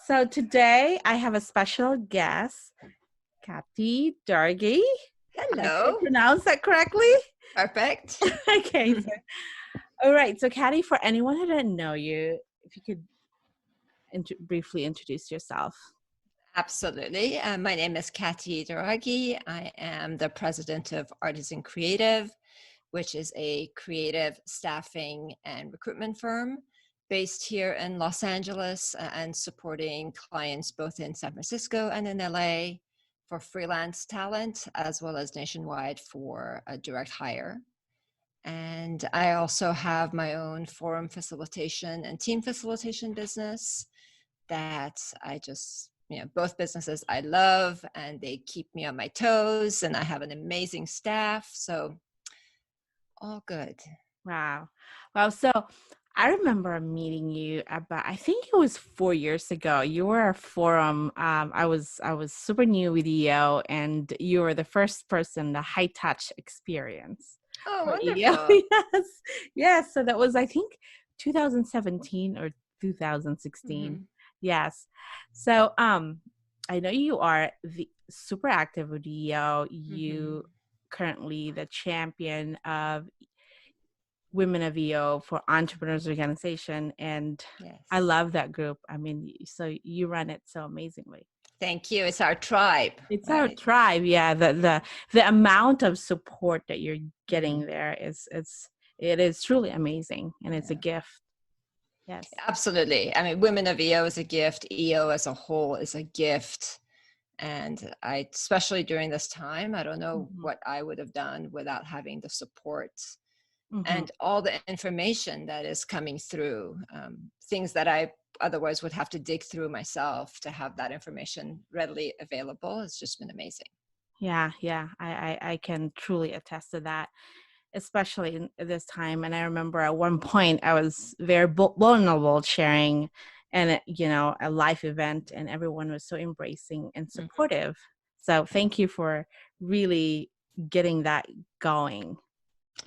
So today I have a special guest, Katty, Douraghy. Did I Hello. pronounce that correctly? Perfect. Okay. All right. So Katty, for anyone who didn't know you, if you could briefly introduce yourself. Absolutely. My name is Katty Douraghy. I am the president of Artisan Creative, which is a creative staffing and recruitment firm based here in Los Angeles and supporting clients both in San Francisco and in LA for freelance talent, as well as nationwide for a direct hire. And I also have my own forum facilitation and team facilitation business that I just, both businesses I love and they keep me on my toes and I have an amazing staff. So all good. Wow. Well, so I remember meeting you about, I think it was 4 years ago. You were a forum. I was super new with EO, and you were the first person, the high touch experience Oh, for EO. wonderful. Yes. Yes. So that was, I think, 2017 or 2016. Mm-hmm. Yes. So I know you are super active with EO. Mm-hmm. You currently the champion of Women of EO for Entrepreneurs Organization, and I Yes. love that group. I mean, so you run it so amazingly. Thank you. It's our tribe, It's our right? tribe. Yeah, the amount of support that you're Mm-hmm. getting there it is truly amazing, and it's a Yeah. gift. Yes. Absolutely. I mean, Women of EO is a gift. EO as a whole is a gift. And I, especially during this time, I don't know Mm-hmm. what I would have done without having the support Mm-hmm. and all the information that is coming through, things that I otherwise would have to dig through myself. To have that information readily available has just been amazing. Yeah, yeah. I can truly attest to that, especially in this time. And I remember at one point I was very vulnerable sharing a live event, and everyone was so embracing and Mhm. supportive. So thank you for really getting that going.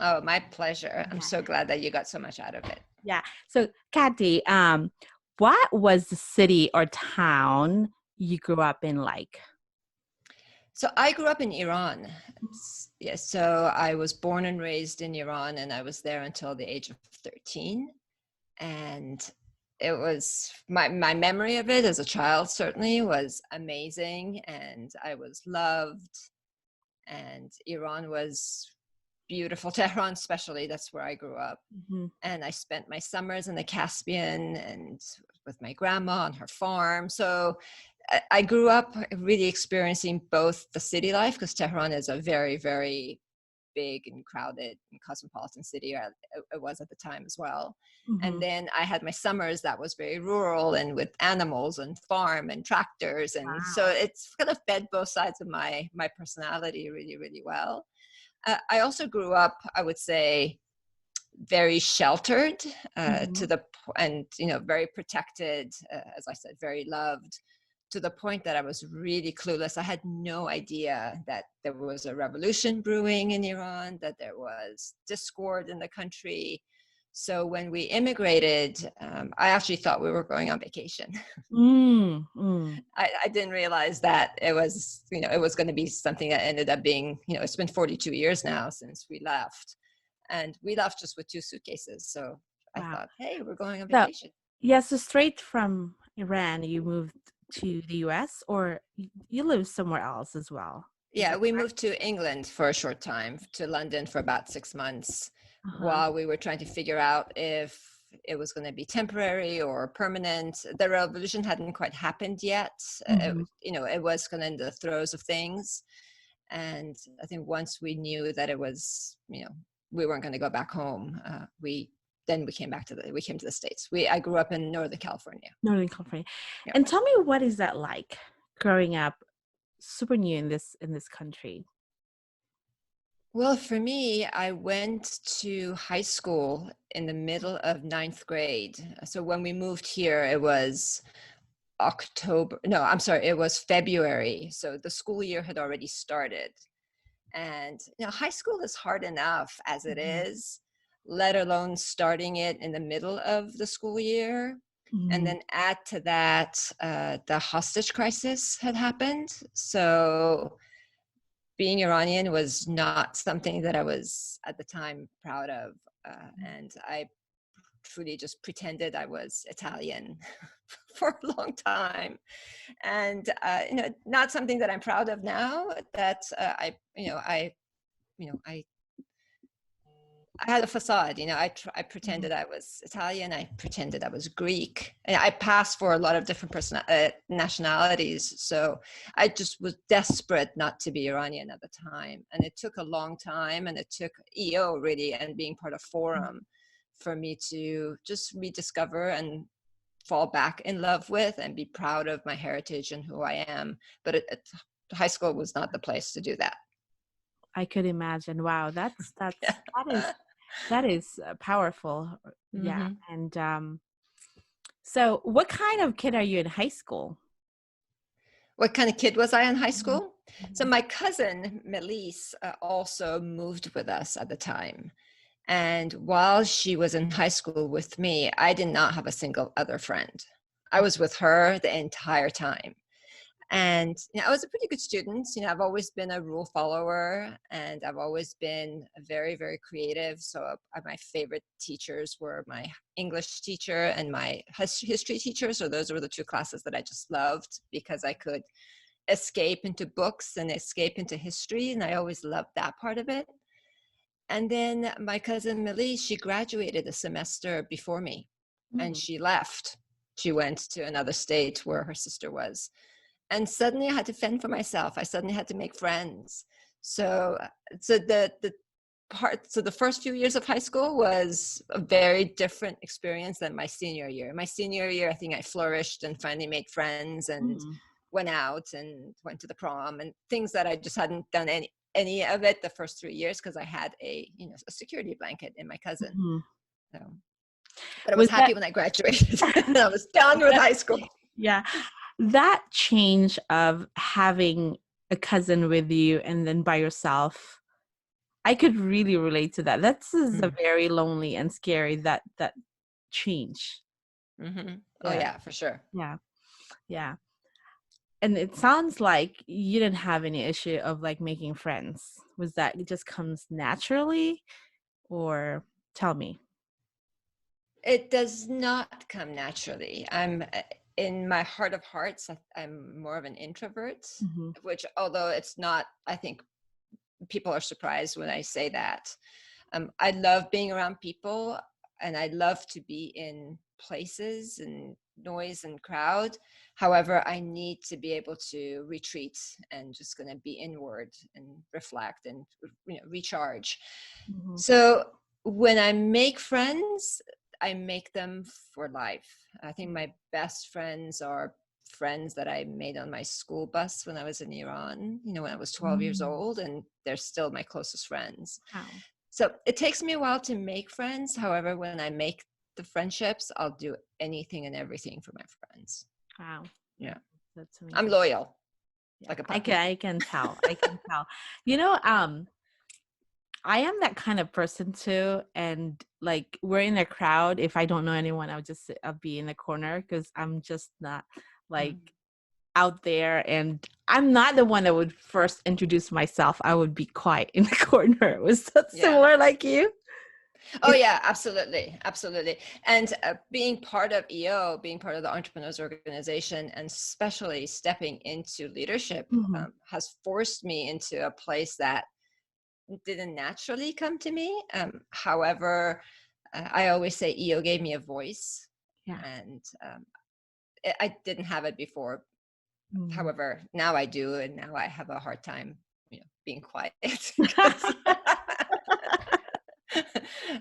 Oh, my pleasure. I'm Yeah. so glad that you got so much out of it. Yeah. So Katty, what was the city or town you grew up in like? So I grew up in Iran. Yeah, so I was born and raised in Iran, and I was there until the age of 13. And it was my memory of it as a child certainly was amazing, and I was loved, and Iran was beautiful. Tehran especially, that's where I grew up. Mm-hmm. And I spent my summers in the Caspian and with my grandma on her farm. So I grew up really experiencing both the city life, because Tehran is a very, very big and crowded and cosmopolitan city. It was at the time as well. Mm-hmm. And then I had my summers that was very rural and with animals and farm and tractors. And so Wow. it's kind of fed both sides of my personality really, really well. I also grew up, I would say, very sheltered Mm-hmm. and very protected, as I said, very loved, to the point that I was really clueless. I had no idea that there was a revolution brewing in Iran, that there was discord in the country. So when we immigrated, I actually thought we were going on vacation. Mm-hmm. I didn't realize that it was going to be something that ended up being, it's been 42 years now since we left. And we left just with 2 suitcases. So I Wow. thought, hey, we're going on So, vacation. yeah, so straight from Iran, you moved to the US, or you live somewhere else as well? Is Yeah, that we correct? moved to England for a short time, to London for about 6 months, Uh-huh. while we were trying to figure out if it was going to be temporary or permanent. The revolution hadn't quite happened yet. Mm-hmm. It was kind of in the throes of things. And I think once we knew that it was, we weren't going to go back home, we came we came to the States. I grew up in Northern California. Northern California. Yeah. And tell me, what is that like growing up super new in this country? Well, for me, I went to high school in the middle of ninth grade. So when we moved here, it was it was February. So the school year had already started. And, high school is hard enough as it Mm-hmm. is, let alone starting it in the middle of the school year. And Mm. then add to that, the hostage crisis had happened. So being Iranian was not something that I was at the time proud of. And I truly just pretended I was Italian for a long time. And, not something that I'm proud of now, that I had a facade, I pretended I was Italian. I pretended I was Greek. And I passed for a lot of different nationalities. So I just was desperate not to be Iranian at the time. And it took a long time, and it took EO really, and being part of Forum, for me to just rediscover and fall back in love with and be proud of my heritage and who I am. But high school was not the place to do that. I could imagine. Wow, Yeah. that is powerful. Yeah. Mm-hmm. And so what kind of kid are you in high school? What kind of kid was I in high Mhm. school? So my cousin Macys also moved with us at the time. And while she was in high school with me, I did not have a single other friend. I was with her the entire time. And I was a pretty good student. I've always been a rule follower, and I've always been very, very creative. So my favorite teachers were my English teacher and my history teacher. So those were the two classes that I just loved, because I could escape into books and escape into history. And I always loved that part of it. And then my cousin Millie, she graduated a semester before me, and Mm. she left. She went to another state where her sister was. And suddenly I had to fend for myself. I suddenly had to make friends. So, the first few years of high school was a very different experience than my senior year. My senior year, I think I flourished and finally made friends and Mm. went out and went to the prom and things that I just hadn't done any of it the first 3 years, because I had a security blanket in my cousin. Mhm. So, but I was Was that happy when I graduated and I was done with high school. yeah, that change of having a cousin with you and then by yourself, I could really relate to that. That's is a very lonely and scary that change. Mm-hmm. Oh Yeah. yeah, for sure. Yeah. Yeah. And it sounds like you didn't have any issue of like making friends. Was that it just comes naturally or tell me? It does not come naturally. In my heart of hearts, I'm more of an introvert, Mm-hmm. which, although it's not, I think people are surprised when I say that. I love being around people, and I love to be in places and noise and crowd. However, I need to be able to retreat and just going to be inward and reflect and recharge. Mm-hmm. So when I make friends, I make them for life. I think my best friends are friends that I made on my school bus when I was in Iran, when I was 12 years Mm. old, and they're still my closest friends. Wow. So it takes me a while to make friends. However, when I make the friendships, I'll do anything and everything for my friends. Wow. Yeah. That's I'm amazing. loyal, Yeah. like a I puppy. can I can tell. I can tell. You know, I am that kind of person too. And like we're in a crowd. If I don't know anyone, I'll be in the corner because I'm just not like out there. And I'm not the one that would first introduce myself. I would be quiet in the corner. Was that Yeah. similar like you? Oh yeah, absolutely. Absolutely. And being part of EO, being part of the entrepreneurs organization, and especially stepping into leadership Mm-hmm. has forced me into a place that didn't naturally come to me. However, I always say EO gave me a voice, Yeah. and I didn't have it before. Mm-hmm. However, now I do, and now I have a hard time, being quiet because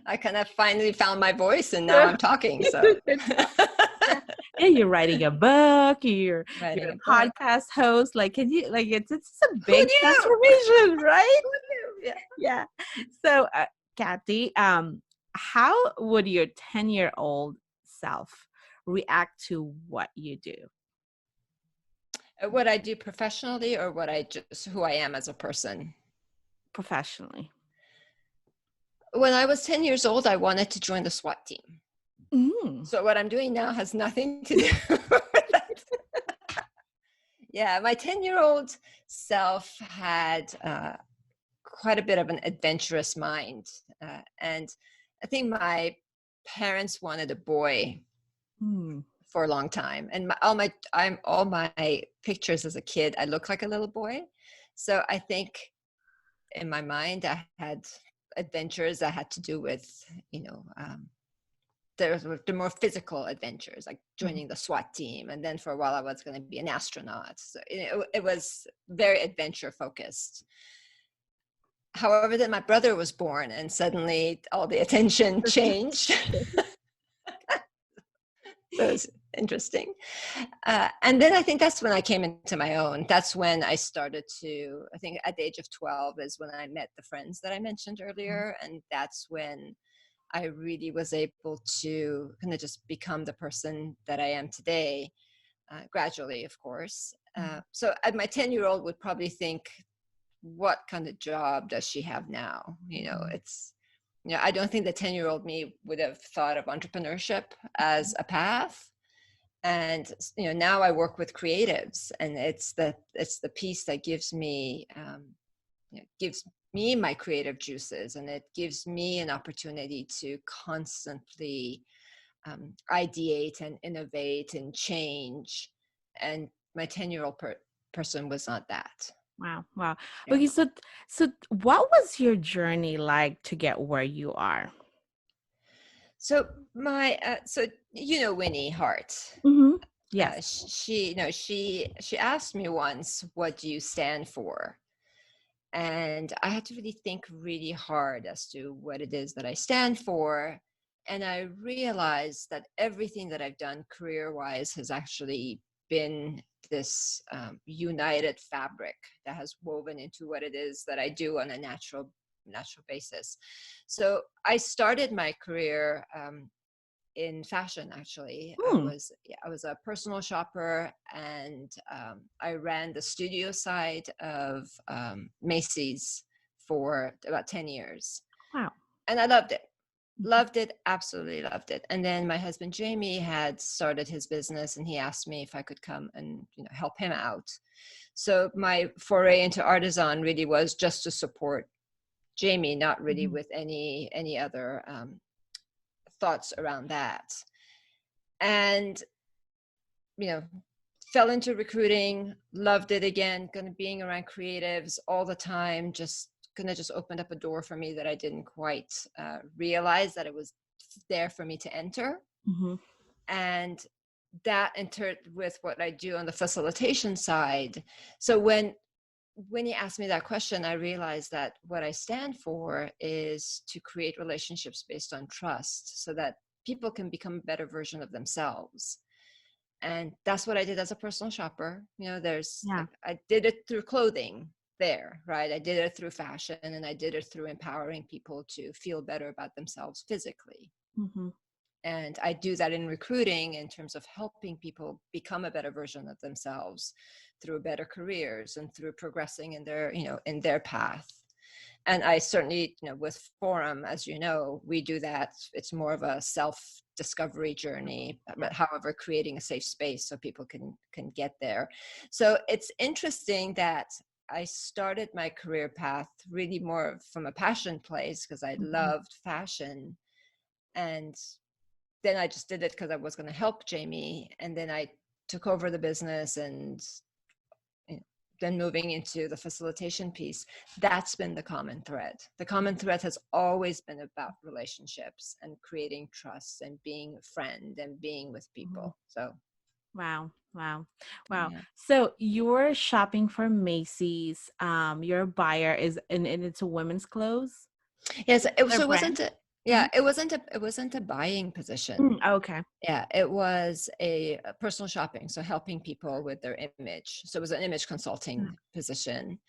I kind of finally found my voice, and now I'm talking. So, Yeah, you're writing a book, you're writing a a book. podcast host. Like, can you like it's a Who big knew? transformation, right? Who knew? Yeah. Yeah. So, Katty, how would your 10-year-old self react to what you do What I do professionally, or who I am as a person. professionally? When I was 10 years old, I wanted to join the SWAT team. Mm. So what I'm doing now has nothing to do with that. Yeah, my 10-year-old self had quite a bit of an adventurous mind. And I think my parents wanted a boy Mm. for a long time. And all my pictures as a kid, I look like a little boy. So I think in my mind, I had adventures that had to do with, the more physical adventures, like Mhm. joining the SWAT team. And then for a while, I was going to be an astronaut. So it was very adventure focused. However, then my brother was born, and suddenly all the attention changed. So it's interesting. And then I think that's when I came into my own. That's when I started to, I think at the age of 12 is when I met the friends that I mentioned earlier. And that's when I really was able to kind of just become the person that I am today, gradually, of course. So my 10-year-old would probably think, what kind of job does she have now? I don't think the 10-year-old me would have thought of entrepreneurship as a path. And now I work with creatives, and it's the piece that gives me my creative juices, and it gives me an opportunity to constantly ideate and innovate and change. And my 10-year-old person was not that. Wow. Wow. Yeah. Okay. So what was your journey like to get where you are? So Winnie Hart. Mm-hmm. Yes. She asked me once, what do you stand for? And I had to really think really hard as to what it is that I stand for. And I realized that everything that I've done career-wise has actually been this united fabric that has woven into what it is that I do on a natural basis. So I started my career in fashion. Actually, I Hmm. was a personal shopper, and I ran the studio side of Macys for about 10 years, Wow. and I loved it, absolutely loved it. And then my husband Jamie had started his business, and he asked me if I could come and help him out. So my foray into Artisan really was just to support Jamie, not really Mhm. with any other thoughts around that. And fell into recruiting, loved it again, kind of being around creatives all the time, just opened up a door for me that I didn't quite realize that it was there for me to enter. Mhm. And that entered with what I do on the facilitation side. So when you asked me that question, I realized that what I stand for is to create relationships based on trust, so that people can become a better version of themselves. And that's what I did as a personal shopper. Yeah. I did it through clothing there, right? I did it through fashion, and I did it through empowering people to feel better about themselves physically. Mhm. And I do that in recruiting in terms of helping people become a better version of themselves through better careers and through progressing in their path. And I certainly, with Forum, as you know, we do that. It's more of a self-discovery journey, Yeah. but however, creating a safe space so people can get there. So it's interesting that I started my career path really more from a passion place, because I Mhm. loved fashion. And then I just did it because I was going to help Jamie. And then I took over the business, and then moving into the facilitation piece, that's been the common thread. The common thread has always been about relationships and creating trust and being a friend and being with Mhm. people. So, Wow. Wow. Wow. yeah. So you're shopping for Macy's. Your buyer is and it's a women's clothes. Yes. Their So it brand. wasn't Mhm. it wasn't a buying position. Mm, okay. Yeah, it was a personal shopping. So helping people with their image. So it was an image Mm. consulting position.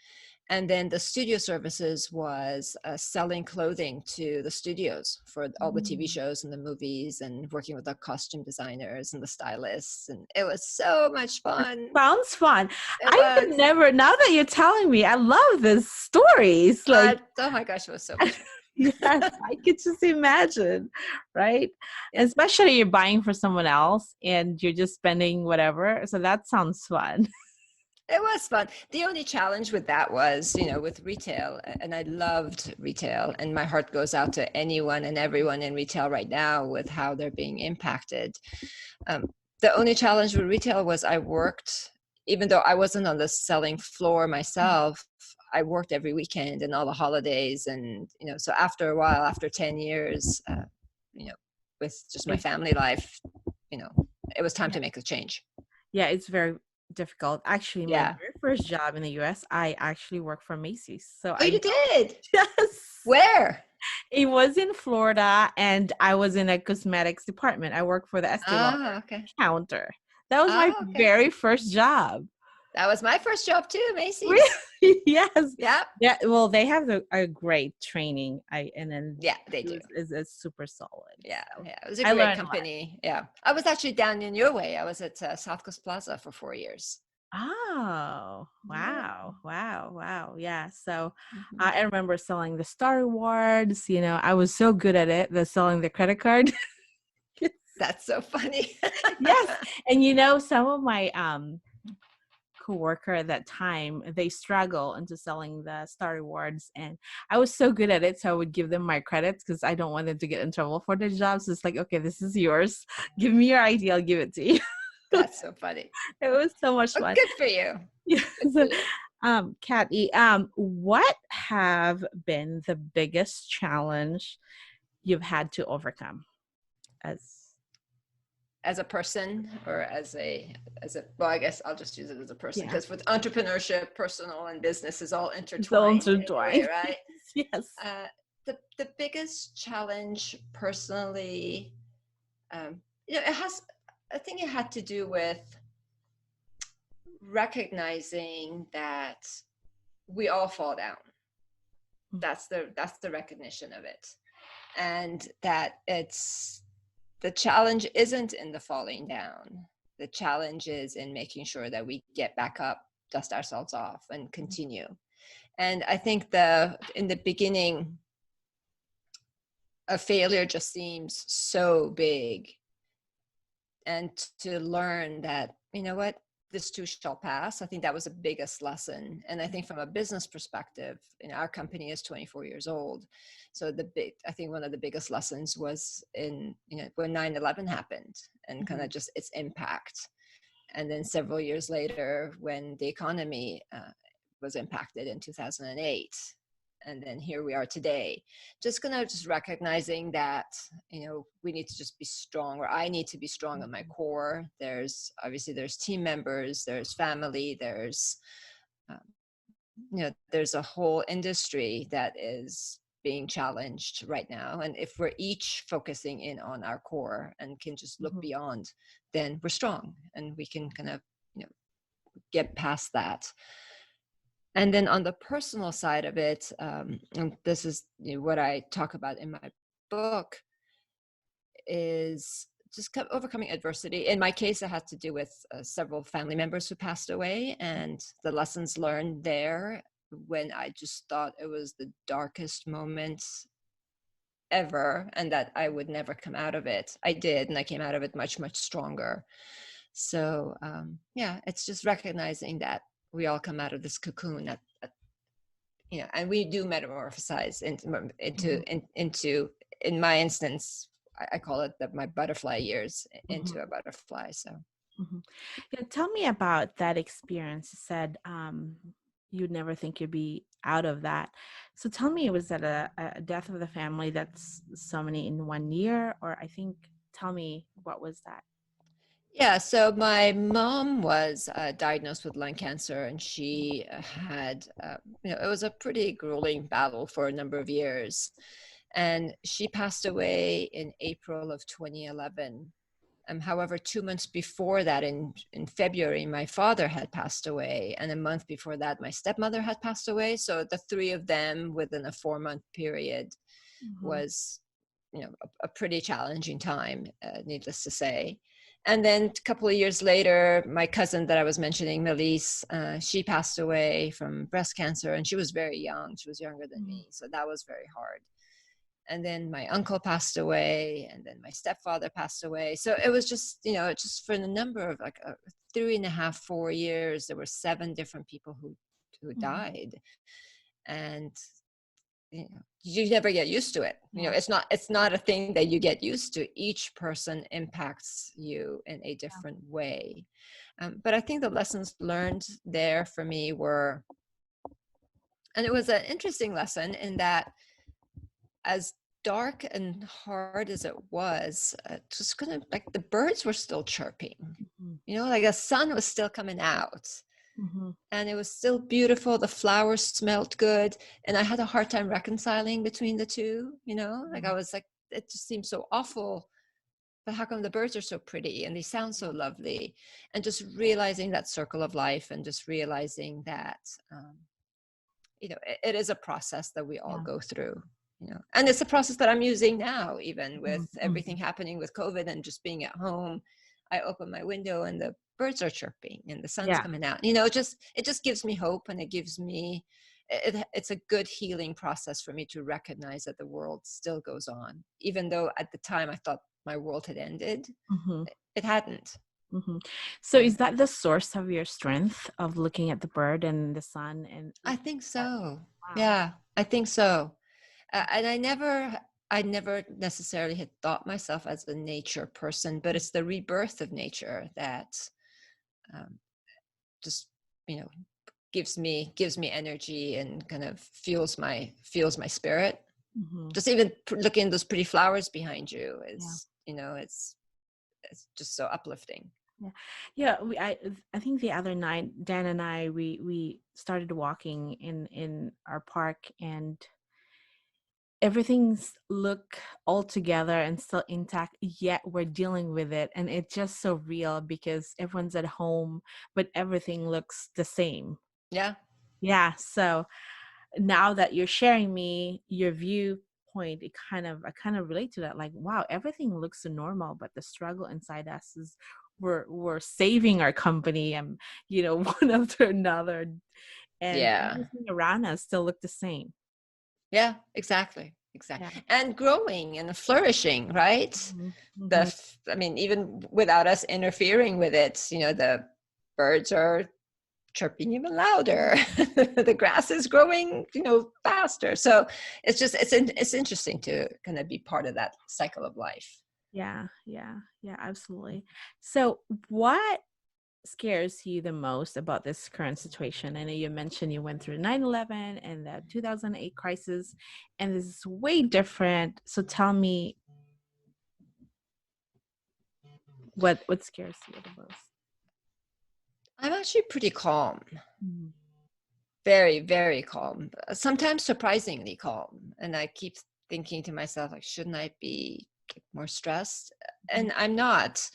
And then the studio services was selling clothing to the studios for all the TV Mm. shows and the movies, and working with the costume designers and the stylists. And it was so much fun. Sounds fun. It I was. would never, now that you're telling me, I love these stories. Like, Oh my gosh, it was so much fun. Yes, I could just imagine, right? Yeah, Especially you're buying for someone else and you're just spending whatever. So that sounds fun. it was fun. The only challenge with that was, with retail, and I loved retail, and my heart goes out to anyone and everyone in retail right now with how they're being impacted. Um, the only challenge with retail was I worked, even though I wasn't on the selling floor myself, I worked every weekend and all the holidays. And, so after a while, after 10 years, you know, with just my It's, family life, you know, it was time yeah, to make a change. yeah, it's very difficult. Actually, my Yeah. very first job in the US, I actually worked for Macy's. So Oh, I you know, did? yes. Where? It was in Florida and I was in a cosmetics department. I worked for the Estee Lauder Oh, okay. counter. That was my Oh, okay. very first job. That was my first job too, Really? Macy's. Yes. Yeah. Yeah. Well, they have a great training. And then Yeah, they it do. was is super solid. Yeah, So yeah, it was a I great learned a lot. company. Yeah, I was actually down in your way. I was at South Coast Plaza for 4 years. Oh, Yeah. wow. Wow. Wow. Yeah. So Mhm. I remember selling the Star Rewards. I was so good at it, the selling the credit card. That's so funny. Yes. And some of my coworker at that time, they struggle into selling the Star Rewards, and I was so good at it, so I would give them my credits because I don't want them to get in trouble for their jobs. So it's like, okay, this is yours. Give me your ID, I'll give it to you. That's so funny. It was so much Oh, fun. good for you. Yes. Good for you. Katty, what have been the biggest challenge you've had to overcome as As a person, or as a well, I guess I'll just use it as a person, yeah, because with entrepreneurship, personal and business is all so intertwined anyway, intertwined. right? Yes. The biggest challenge personally, um, it has. I think it had to do with recognizing that we all fall down. That's the recognition of it, and that it's the challenge isn't in the falling down. The challenge is in making sure that we get back up, dust ourselves off, and continue. And I think in the beginning, a failure just seems so big, and to learn that, what, this too shall pass. I think that was the biggest lesson. And I think from a business perspective, our company is 24 years old. So I think one of the biggest lessons was when 9/11 happened, and kind Mhm. of just its impact. And then several years later, when the economy was impacted in 2008. And then here we are today, just recognizing that, we need to just be strong, or I need to be strong at my core. There's team members, there's family, um, there's a whole industry that is being challenged right now. And if we're each focusing in on our core and can just look Mhm. beyond, then we're strong and we can kind of, get past that. And then on the personal side of it, and this is what I talk about in my book, is just overcoming adversity. In my case, it had to do with several family members who passed away, and the lessons learned there, when I just thought it was the darkest moment ever and that I would never come out of it. I did, and I came out of it much, much stronger. So yeah, it's just recognizing that we all come out of this cocoon and we do metamorphosize Mhm. into in my instance, I call it my butterfly years, Mhm. into a butterfly. So Mhm. Yeah, tell me about that experience. You said you'd never think you'd be out of that. So tell me, was that a death of the family that's so many in 1 year? Or tell me, what was that? yeah, so my mom was diagnosed with lung cancer, and she had, it was a pretty grueling battle for a number of years. And she passed away in April of 2011. However, 2 months before that, in February, my father had passed away. And a month before that, my stepmother had passed away. So the three of them within a 4-month period Mhm. was, a pretty challenging time, needless to say. And then a couple of years later, my cousin that I was mentioning, Macys, she passed away from breast cancer, and she was very young. She was younger than Mhm. me. So that was very hard. And then my uncle passed away, and then my stepfather passed away. So it was just, just for the number of like 3.5, 4 years, there were 7 different people who Mhm. died. And you never get used to it. Yeah. It's not a thing that you get used to. Each person impacts you in a Yeah. different way. But I think the lessons learned there for me were, and it was an interesting lesson in that, as dark and hard as it was, just kind of like the birds were still chirping, Mhm. like the sun was still coming out. Mhm. And it was still beautiful. The flowers smelled good. And I had a hard time reconciling between the two, like I was like, it just seems so awful, but how come the birds are so pretty and they sound so lovely? And just realizing that circle of life, and just realizing that, it is a process that we all Yeah. go through, and it's a process that I'm using now, even with Mhm. everything happening with COVID and just being at home. I open my window and the birds are chirping and the sun's Yeah. coming out. It just gives me hope, and it gives me, it's a good healing process for me to recognize that the world still goes on, even though at the time I thought my world had ended. Mhm. It hadn't. Mhm. So is that the source of your strength of looking at the bird and the sun and I think that? so. Wow. Yeah, I think so. And I never necessarily had thought myself as a nature person, but it's the rebirth of nature that, um, just, you know, gives me energy and kind of fuels my spirit. Mhm. Just even looking at those pretty flowers behind you Yeah. is, it's just so uplifting. Yeah. Yeah, I think the other night Dan and I we started walking in our park, and everything's look all together and still intact, yet we're dealing with it, and it's just so real because everyone's at home but everything looks the same. Yeah. Yeah, so now that you're sharing me your viewpoint, I kind of relate to that. Like, wow, everything looks so normal, but the struggle inside us is we're saving our company and one after another, and Yeah. everything around us still look the same. Yeah, exactly. Yeah. Exactly. And growing and flourishing, right? Hmm. Hmm. I mean, even without us interfering with it, the birds are chirping even louder. The grass is growing, faster. So it's interesting to kind of be part of that cycle of life. Yeah, yeah, yeah, absolutely. So what scares you the most about this current situation? I know you mentioned you went through 9/11 and the 2008 crisis, and this is way different. So tell me what scares you the most? I'm actually pretty calm, Mhm. very, very calm, sometimes surprisingly calm. And I keep thinking to myself, like, shouldn't I be more stressed? Mhm. And I'm not.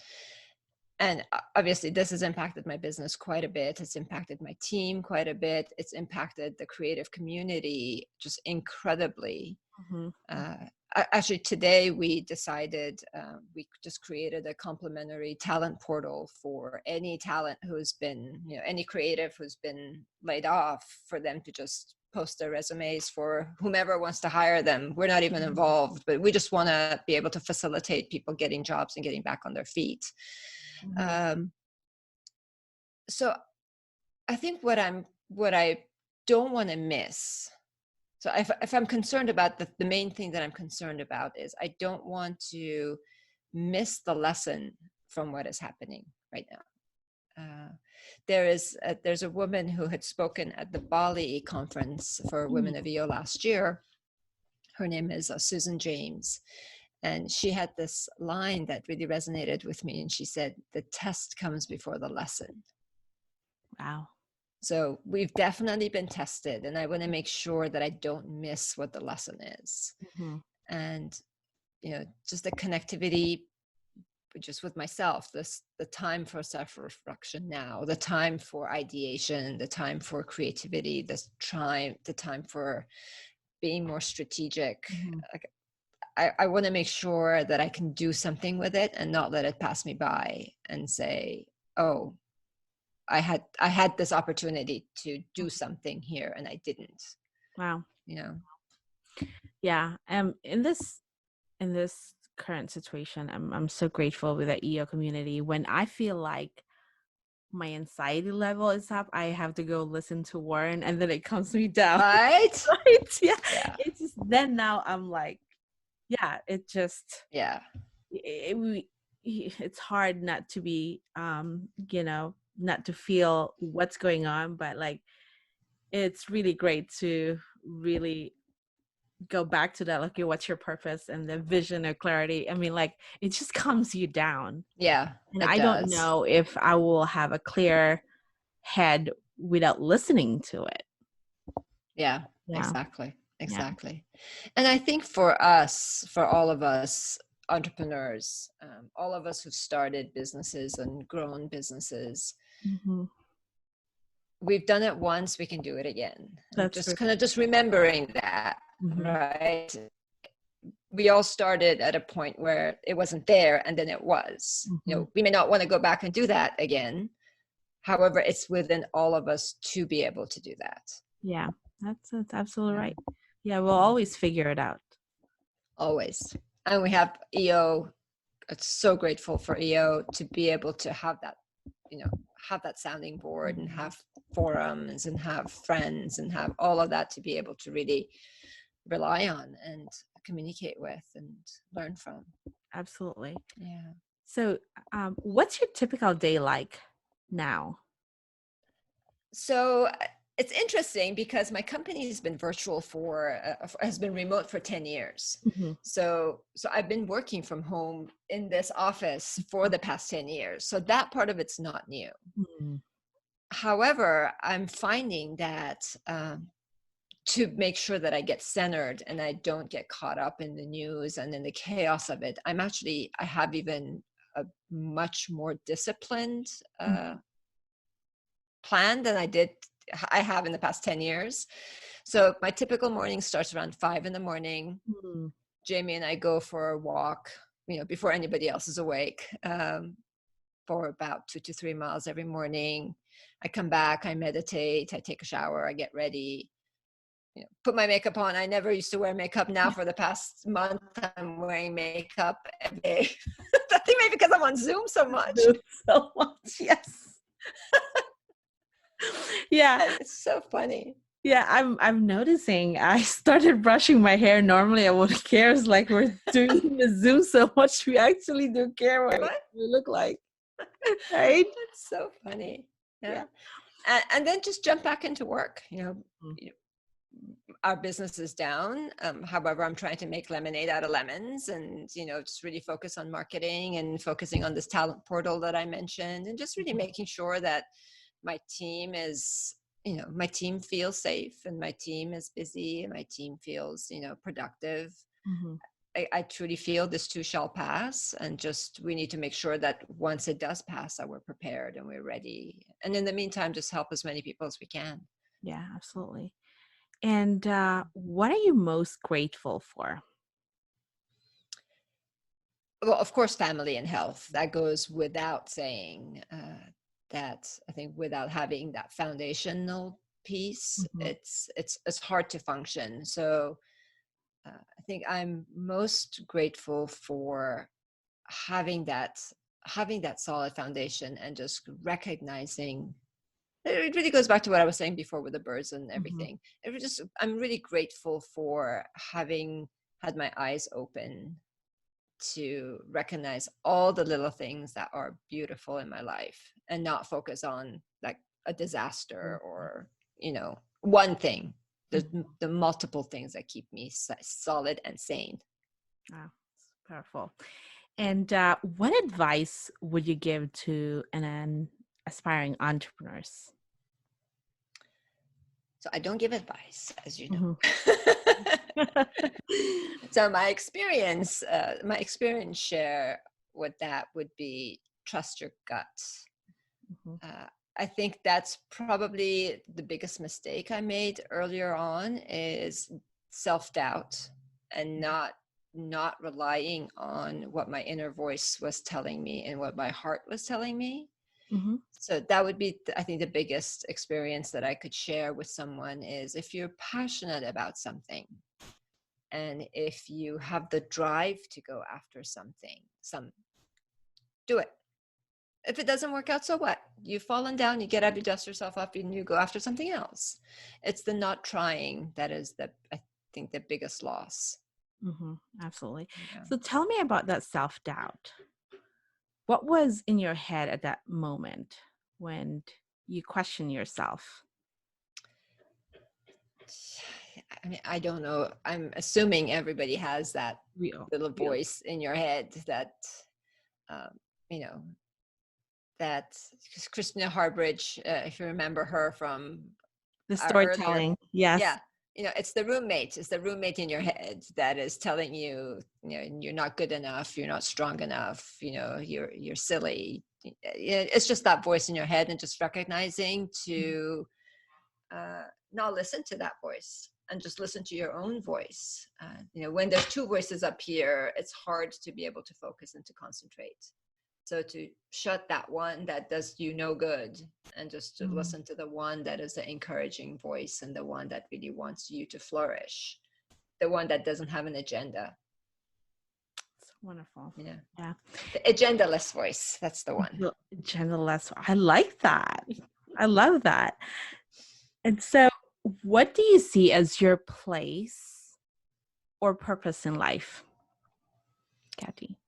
And obviously this has impacted my business quite a bit. It's impacted my team quite a bit. It's impacted the creative community just incredibly. Mhm. uh, Actually today we decided, we just created a complimentary talent portal for any talent who's been, any creative who's been laid off, for them to just post their resumes for whomever wants to hire them. We're not even Mhm. involved, but we just want to be able to facilitate people getting jobs and getting back on their feet. Mhm. um, so I think what I don't want to miss. So if I'm concerned about the main thing that I'm concerned about is I don't want to miss the lesson from what is happening right now. There's a woman who had spoken at the Bali conference for Mhm. Women of EO last year. Her name is Susan James. And she had this line that really resonated with me. And she said, "The test comes before the lesson." Wow. So we've definitely been tested, and I want to make sure that I don't miss what the lesson is. Mhm. And just the connectivity, just with myself, the time for self-reflection now, the time for ideation, the time for creativity, the time for being more strategic. Mhm. Like, I want to make sure that I can do something with it and not let it pass me by and say, oh, I had this opportunity to do something here and I didn't, Wow. you know. Yeah. In this current situation, I'm so grateful with the EO community. When I feel like my anxiety level is up, I have to go listen to Warren, and then it calms me down. Right? Right? Yeah. Yeah. It's just then now I'm like, yeah, it just Yeah. it's hard not to be not to feel what's going on, but like it's really great to really go back to that, like, okay, what's your purpose and the vision or clarity. I mean, like, it just calms you down. Yeah, And it I don't does. know if I will have a clear head without listening to it. Yeah, Yeah. exactly. Yeah. Exactly. And I think for us, for all of us entrepreneurs, all of us who've started businesses and grown businesses, Hmm. we've done it once, we can do it again. And That's true. just kind of just remembering that, Hmm. right? We all started at a point where it wasn't there and then it was. Hmm. We may not want to go back and do that again. However, it's within all of us to be able to do that. Yeah, that's absolutely Yeah. right. Yeah, we'll always figure it out. Always. And we have EO. It's so grateful for EO to be able to have that, have that sounding board and Mhm. have forums and have friends and have all of that to be able to really rely on and communicate with and learn from. Absolutely. Yeah. So, what's your typical day like now? So it's interesting because my company has been virtual has been remote for 10 years. Mhm. So I've been working from home in this office for the past 10 years. So that part of it's not new. Mhm. However, I'm finding that to make sure that I get centered and I don't get caught up in the news and in the chaos of it, I have even a much more disciplined plan than I have in the past 10 years. So my typical morning starts around 5 in the morning. Mhm. Jamie and I go for a walk, before anybody else is awake, for about 2 to 3 miles every morning. I come back, I meditate, I take a shower, I get ready, put my makeup on. I never used to wear makeup. Now for the past month, I'm wearing makeup every day. I think maybe because I'm on Zoom so much. So much, yes. Yeah, And it's so funny. yeah. I'm noticing. I started brushing my hair. Normally, I wouldn't care. It's like we're doing the Zoom so much. We actually do care what What? we look like, right? It's so funny. Yeah. Yeah. And then just jump back into work. Mm. Our business is down. However, I'm trying to make lemonade out of lemons and, just really focus on marketing and focusing on this talent portal that I mentioned and just really making sure that my team is, my team feels safe and my team is busy and my team feels, productive. Mhm. I truly feel this too shall pass, and just we need to make sure that once it does pass that we're prepared and we're ready, and in the meantime just help as many people as we can. Yeah, absolutely. And what are you most grateful for? Well, of course, family and health, that goes without saying. That I think without having that foundational piece, Mhm. it's hard to function. So I think I'm most grateful for having that having that solid foundation and just recognizing. It really goes back to what I was saying before with the birds and Mhm. everything. I'm really grateful for having had my eyes open to recognize all the little things that are beautiful in my life and not focus on like a disaster or, one thing. Mhm. The multiple things that keep me solid and sane. Wow, it's powerful. And what advice would you give to an aspiring entrepreneurs? So I don't give advice, as you Mhm. know. So my experience share with that would be trust your gut. Mhm. Uh, I think that's probably the biggest mistake I made earlier on is self-doubt and not relying on what my inner voice was telling me and what my heart was telling me. Mhm. So that would be, I think, the biggest experience that I could share with someone is if you're passionate about something, And if you have the drive to go after something, do it. If it doesn't work out, so what? You've fallen down, you get up, you dust yourself up, and you go after something else. It's the not trying that is I think the biggest loss. Absolutely. Yeah. So tell me about that self-doubt. What was in your head at that moment when you question yourself? I mean, I don't know. I'm assuming everybody has that little Real. voice in your head that, you know, that Christina Harbridge, if you remember her from The earlier. storytelling. Yes. Yeah. It's the roommate. It's the roommate in your head that is telling you, you're not good enough. You're not strong enough. You're silly. It's just that voice in your head, and just recognizing to not listen to that voice and just listen to your own voice. When there's two voices up here, it's hard to be able to focus and to concentrate. So to shut that one that does you no good, and just to listen to the one that is the encouraging voice, and the one that really wants you to flourish, the one that doesn't have an agenda. It's wonderful. Yeah. The agendaless voice. That's the one. The agendaless. I like that. I love that. And so what do you see as your place or purpose in life, Katty?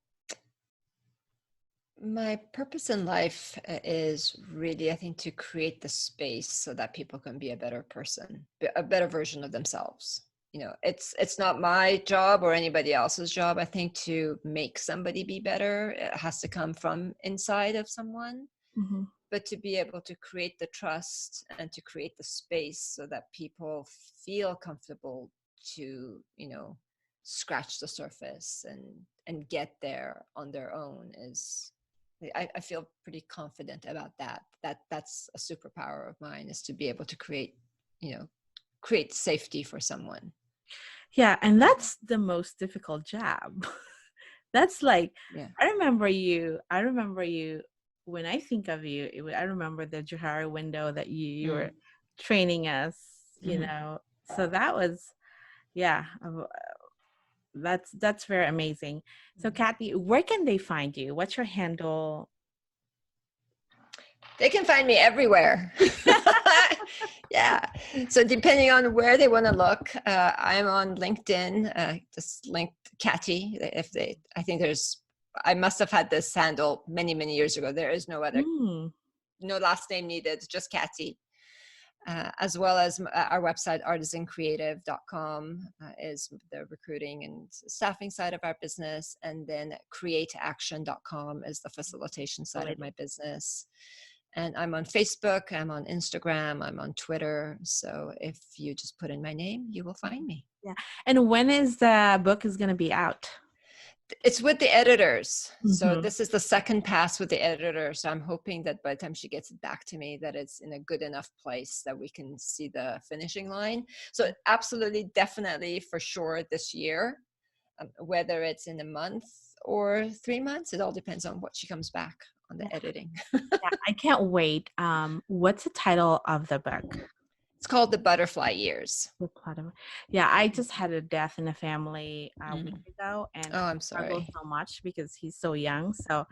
My purpose in life is really, I think, to create the space so that people can be a better person, a better version of themselves. It's not my job or anybody else's job, I think, to make somebody be better. It has to come from inside of someone. But to be able to create the trust and to create the space so that people feel comfortable to, scratch the surface and get there on their own is, I feel pretty confident about that. That's a superpower of mine, is to be able to create safety for someone. Yeah. And that's the most difficult job. That's like, I remember you when I think of you, I remember the Johari window that you were training us, so that was, that's very amazing. So Katty, where can they find you? What's your handle? They can find me everywhere. Yeah. So depending on where they want to look, I'm on LinkedIn. Just linked Katty. I must have had this handle many, many years ago. There is no other, no last name needed, just Katty. As well as our website, artisancreative.com, is the recruiting and staffing side of our business. And then createaction.com is the facilitation side of my business. And I'm on Facebook, I'm on Instagram, I'm on Twitter. So if you just put in my name, you will find me. Yeah. And when is the book is going to be out? It's with the editors. So this is the second pass with the editor. So I'm hoping that by the time she gets it back to me, that it's in a good enough place that we can see the finishing line. So absolutely, definitely, for sure this year, whether it's in a month or 3 months, it all depends on what she comes back on the editing. I can't wait. What's the title of the book? It's called The Butterfly Years. Yeah, I just had a death in the family a week ago, and I'm sorry. I struggled so much because he's so young. So,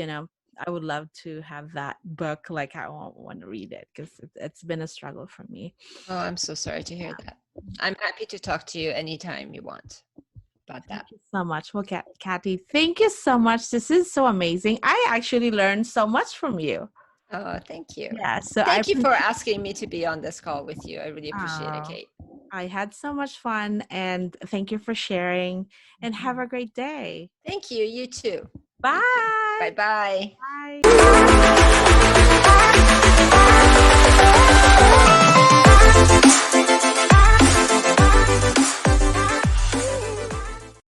I would love to have that book. Like, I want to read it because it's been a struggle for me. Oh, I'm so sorry to hear that. I'm happy to talk to you anytime you want about that. Thank you so much. Well, Katty, thank you so much. This is so amazing. I actually learned so much from you. Oh, thank you. Yeah. So thank you for asking me to be on this call with you. I really appreciate it, Kate. I had so much fun, and thank you for sharing, and have a great day. Thank you. You too. Bye. Bye-bye. Bye.